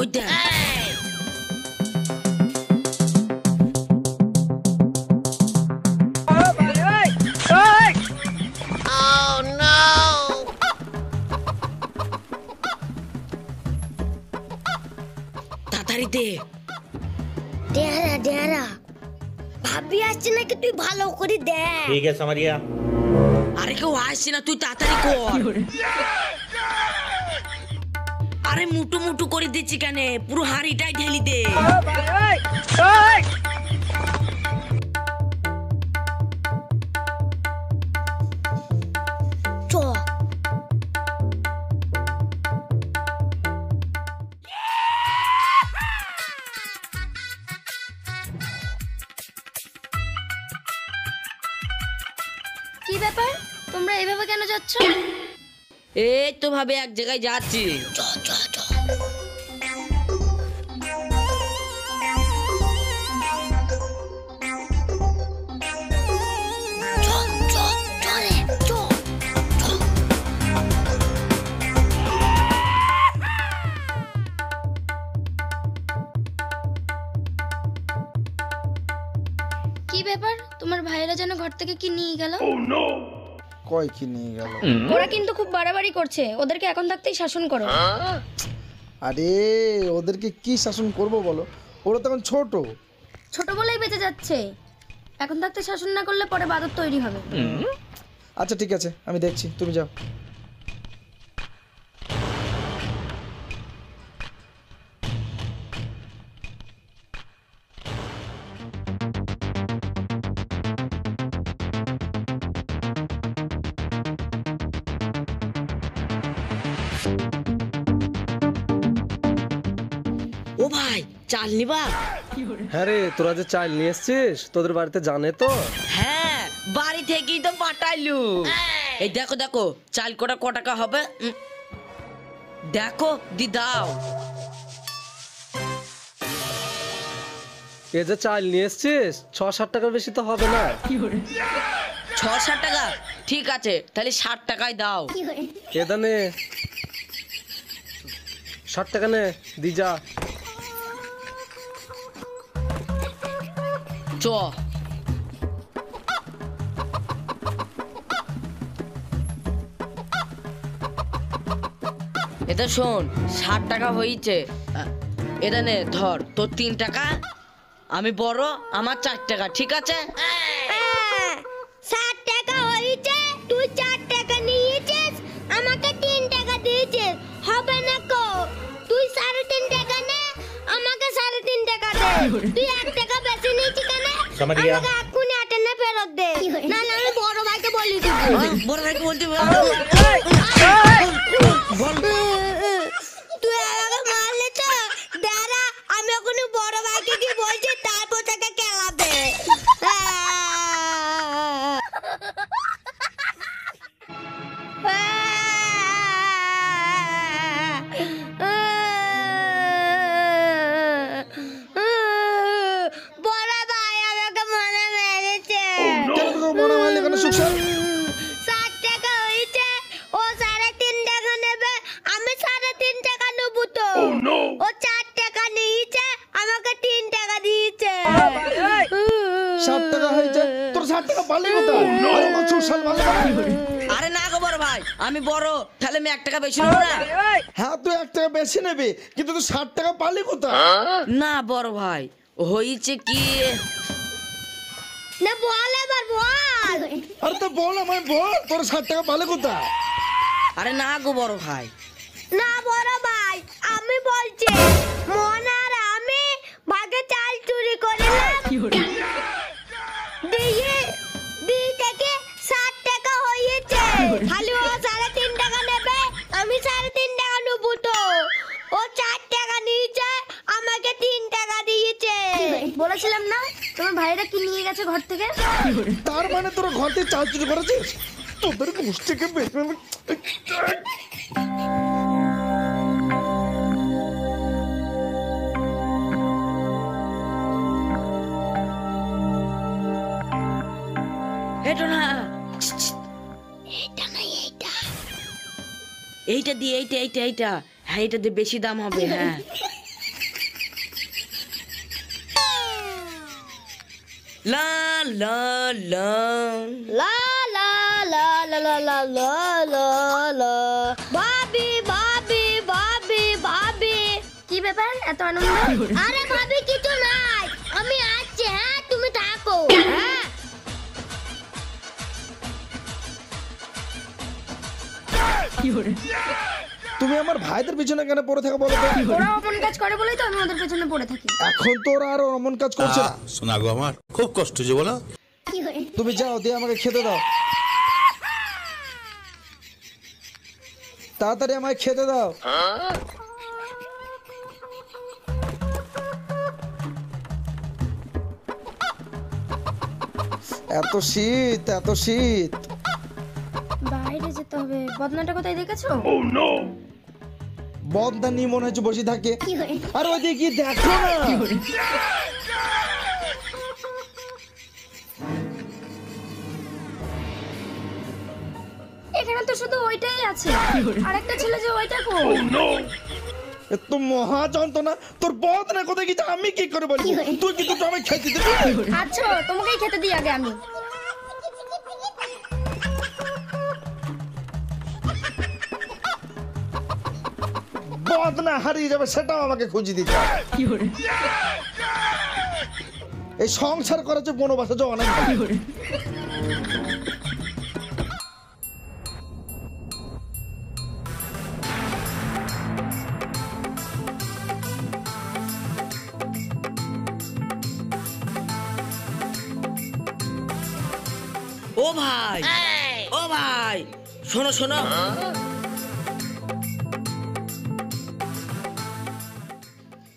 ওই দেখ তাড়াতাড়ি দে डेरा डेरा भाभी আসছে নাকি তুই ভালো করে দেখ ठीक है समरिया আরে কেউ আসছে না তুই তাড়াতাড়ি কর আরে মুটু মুটু করে দিচ্ছি কেন পুরো হাড়িটাই ঢেলি দে চ কি ব্যাপার তোমরা এইভাবে কেন যাচ্ছ? এই তো ভাবে এক জায়গায় যাচ্ছি চ চ চ কি ব্যাপার তোমার ভাইরা যেন ঘর থেকে কি নিয়ে গেল? কয় কি নিয়ে গেল? ওরা কিন্তু খুব বাড়াবাড়ি করছে, ওদেরকে এখন থাকতেই শাসন করো। আরে ওদেরকে কি শাসন করব বলো, ওরা তো এখন ছোট। ছোট বলেই বেঁচে যাচ্ছে, এখন থাকতে শাসন না করলে পরে বাদর তৈরি হবে। আচ্ছা ঠিক আছে, আমি দেখছি, তুমি যাও। ও ভাই চাল নিবা? হ্যাঁ রে, তোরা যে চাল নিয়ে এসছিস তোদের বাড়িতে জানে তো? হ্যাঁ বাড়ি থেকেই তো পাঠাইলু। এই দেখো দেখো চাল কোটা ক টাকা হবে দেখো দি দাও। এ যে চাল নিয়ে এসছিস 6-7 টাকার বেশি তো হবে না। 6-7 টাকা ঠিক আছে, তাহলে 60 টাকায় দাও। এদা নে 60 টাকা নে, দি যা। চ এটা শোন 60 টাকা হয়েছে, এটা নে ধর তোর 3 টাকা, আমি বড় আমার 4 টাকা, ঠিক আছে? 60 টাকা হয়েছে, তুই 4 টাকা নিয়েছিস, আমাকে 3 টাকা দিয়েছিস, হবে না কো? তুই 3.5 টাকা নে, আমাকে 3.5 টাকা দে। তুই 1 টাকা বেশি নিয়েছিস কেন? समरिया আমাকে এক্ষুনি আটানা ফেরত দে, না না আমি বড় ভাইকে বলি দিব। বড় ভাইকে বলতে তুই আমাকে মারলে তো দাঁড়া, আমি ওখানে বড় ভাইকে কি বলছি, তারপর তাকে খেলাবে। বড় ভাই আমাকে মনে মেরেছে। বড় মারলে কেন সুখসার? 60 টাকা হয়েছে, ও 3.5 টাকা নেবে, আমি 3.5 টাকা নেবো তো। ও 4 টাকা নিয়েছে, আমাকে 3 টাকা দিয়েছে। 60 টাকা হয়েছে, তোর 60 টাকা পারলি কোথায়? আর আমার সুখসার মারলে কেন? আরে না গো বড় ভাই, আমি বড়, তাহলে আমি 1 টাকা বেশি নেবো না? হ্যাঁ তুই 1 টাকা বেশি নেবে, কিন্তু তুই 60 টাকা পারলি কোথায়? না বড় ভাই হয়েছে কি, না বল এবার বল। আরে তো বল, আমায় বল, তোর 60 টাকা পারলি কোথায়? আরে না গো বড় ভাই। না বড় ভাই, আমি বলছি, মনার আমি ভাগে চাল চুরি করলাম, দিয়ে থেকে 60 টাকা হয়েছে, খালি ও 3.5 টাকা নেবে, আমি 3.5 টাকা নেবো তো। ও 4 টাকা নিয়েছে, আমাকে 3 টাকা দিয়েছে। বলেছিলাম না তোমার ভাইরা কি নিয়ে গেছে ঘর থেকে? তার মানে তোরা ঘর থেকে চাল চুরি করেছিস? তোদের গোষ্ঠীকে বেশি এটা না এটা না এইটা। এইটা দিয়ে এইটা এইটা এইটা, হ্যাঁ এটা দিয়ে বেশি দাম হবে। হ্যাঁ লা লা লা লা লা লা লা লা লা লা লা লা ভাবি ভাবি ভাবি ভাবি কি ব্যাপার এত আনন্দ? আরে ভাবি কিছু নাই, আমি আসছি। হ্যাঁ তুমি থাকো। হ্যাঁ তুমি আমার ভাইদের পিছনে কেন পড়ে থাকো বলো তো? ওরা অমন কাজ করে বলেই তো আমি ওদের পেছনে পড়ে থাকি। এখন তো ওরা আর অমন কাজ করছে না। শোনা গো আমার খুব কষ্ট যে বলো। তুমি যাও, দিয়ে আমাকে খেতে দাও, তাড়াতাড়ি আমাকে খেতে দাও। এত শীত, এত শীত। বাইরে যেতে হবে। বদনাটা কোথায় দেখেছো? বদনা নিয়ে মনে হচ্ছে বসে থাকে। আর ওইদিকে কি দেখো না? এখানে তো শুধু ওইটাই আছে। আরেকটা ছেলে যে ওইটা কো। এত মহা যন্ত্রণা। তোর বদনা কোথায় গেছে আমি কি করে বলবো? তুই কিন্তু তো আমাকে খেতে দিবি। আচ্ছা তোমাকেই খেতে দিই আগে আমি। বদনা হারিয়ে যাবে সেটাও আমাকে খুঁজে দিতে হবে। এই সংসার করার যে বনবাসে যাওয়া অনেক ভালো। ও ভাই, ও ভাই, শোনো শোনো।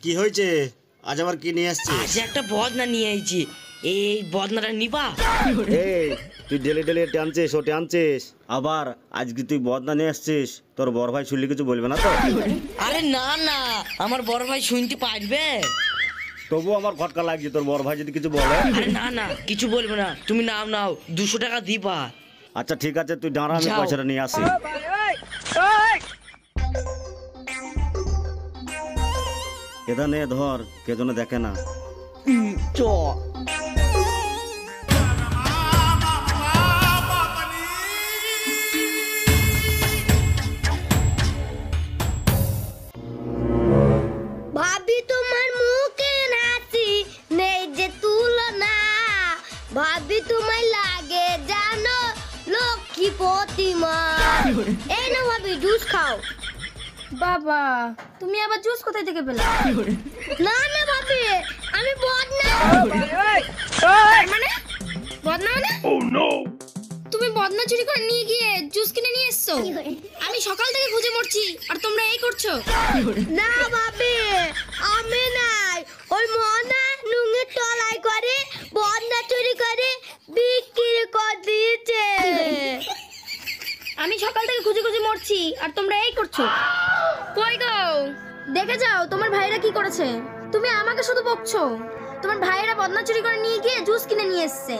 কি হয়েছে? আজ আবার কি নিয়ে আসছিস? আজ একটা বদনা নিয়ে আইছি, এই বদনাটা নিবা? এই তুই ডেলি ডেলি টানছিস ও টানছিস, আবার আজকে তুই বদনা নিয়ে আসছিস। তোর বড় ভাই শুনলে কিছু বলবে না তো? আরে না না, আমার বড় ভাই শুনতে পারবে। তবু আমার খটকা লাগছে, তোর বড় ভাই যদি কিছু বলে। আরে না না, কিছু বলবো না, তুমি নাও নাও, 200 টাকা দিবা। আচ্ছা ঠিক আছে, তুই দাঁড়া, আমি যাও। পয়সাটা নিয়ে আসি। এটা নে ধর, কে যেন দেখে না। চ ভাবি তোমার মুখে হাসি নেই যে তুলনা, ভাবি তোমায় লাগে জানো লক্ষ্মী প্রতিমা। এই না ভাবি জুস খাও। বাবা তুমি আবার জুস কোথায় থেকে পেলে? না না ভাবি, আমি বদনা। মানে বদনা মানে? তুমি বদনা চুরি করে নিয়ে গিয়ে জুস কিনে নিয়ে এসছো। আমি সকাল থেকে খুঁজে মরছি আর তোমরা এই করছো। না ভাবি, আমি নাই, ওই মনা নুঙ্গির তলায় করে বদনা চুরি করে বিক্রি করে দিয়েছে। আমি সকাল থেকে খুঁজে খুঁজে মরছি আর তোমরা এই করছো। কই গো, দেখে যাও তোমার ভাইরা কি করেছে। তুমি আমাকে শুধু বকছো। তোমার ভাইরা বদনা চুরি করে নিয়ে গিয়ে জুস কিনে নিয়ে এসছে।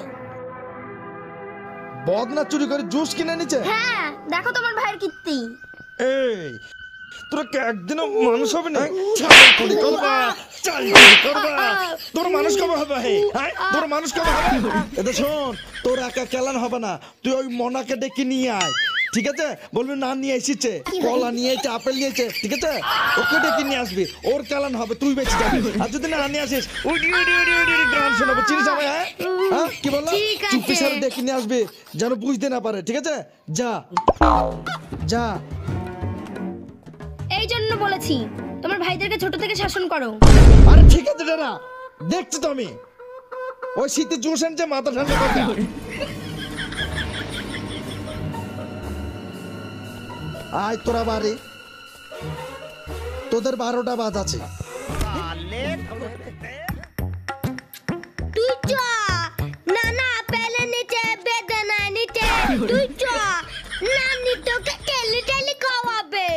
বদনা চুরি করে জুস কিনে নিচ্ছে? হ্যাঁ দেখো তোমার ভাইয়ের কীর্তি। এই তোরা কি একদিনও মানুষ হবে না? চাল চুরি করবা, চাল চুরি করবা। তোর মানুষ কবে হবে? হ্যাঁ তোর মানুষ কবে হবে? এটা শোন, তোর একা কেলান হবে না, তুই ওই মনাকে ডেকে নিয়ে আয়। ঠিক আছে? বলবি না নিয়ে এসেছে, কলা নিয়ে এসেছে, আপেল নিয়েছে, ঠিক আছে? ওকে ডেকে নিয়ে আসবি, ওর কেলান হবে, তুই বেঁচে যাবি। আর যদি না নিয়ে আসিস উডি উডি উডি উডি গান শোনাবো, চিনিস আমায়? হ্যাঁ হ্যাঁ কি বললাম? ঠিক আছে। চুপি সারে ডেকে নিয়ে আসবি, যেন বুঝতে না পারে। ঠিক আছে? যা যা। এই জন্য বলেছি তোমার ভাইদেরকে ছোট থেকে শাসন করো। আরে ঠিক আছে দাদা, দেখছি তো আমি। ওই শীতে জুস আনছে, মাথা ঠান্ডা করতে। আয় তোরা বাড়ি, তোদের 12টা বাজ আছে। তুই চ না না, পেলে নিচে বেদনা নিচে। তুই চ নানি তোকে টেলি টেলি খাওয়াবে।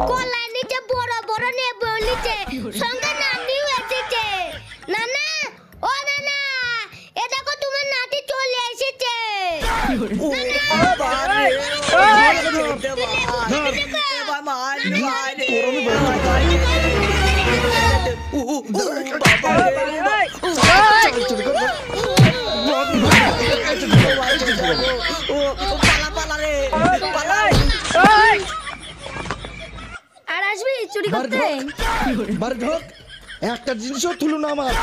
কলা নিচে বড় বড় নেবো নিচে, সঙ্গে নানিও এসেছে। নানা ও নানা, এ দেখো তোমার নাতি চলে এসেছে। চল চুরি করবো। চুরি করতে? বারে ঢোক, একটা জিনিসও তুলো না আমার।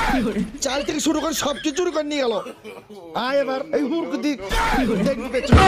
চাল থেকে শুরু করে সব কিছু চুরি করে নিয়ে গেল। আয় এবার এই হুড়কুতি দেখবি পেছনে।